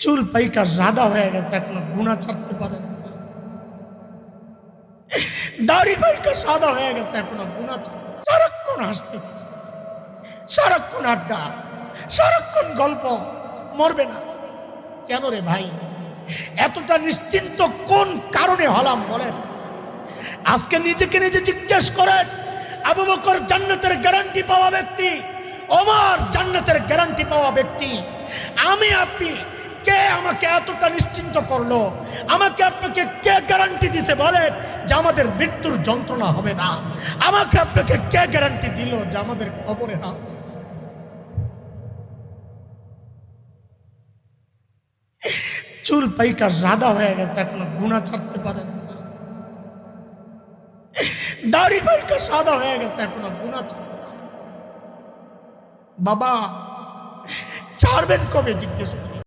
চুল পাইকা সাদা হয়ে গেছে, এখনো গুনাহ ছাড়তে পারেন। দাড়ি পাইকা সাদা হয়ে গেছে, এখনো গুনাহ ছাড়তে। সারাক্ষণ হাসতেছে, সারাক্ষণ আড্ডা, সারাক্ষণ গল্প, মরবে না কেন রে ভাই? এতটা নিশ্চিন্ত কোন কারণে হলাম বলেন? আজকে নিজেকে নিজে জিজ্ঞেস করেন। আবু বকর জান্নাতের গ্যারান্টি পাওয়া ব্যক্তি, ওমর জান্নাতের গ্যারান্টি পাওয়া ব্যক্তি, আমি আপনি কে আমাকে এতটা নিশ্চিন্ত করলো? আমাকে আপনাকে কে গ্যারান্টি দিছে বলেন যে আমাদের মৃত্যুর যন্ত্রণা হবে না? আমাকে আপনাকে কে গ্যারান্টি দিল যে আমাদের কবরে না? চুল পাইকা সাদা হয়ে গেছে, এখনো গুনাহ ছাড়তে পারেন। দাড়ি পাইকা সাদা হয়ে গেছে, এখনো গুনাহ ছাড়তে পারেন। বাবা ছাড়বেন কবে জিজ্ঞেস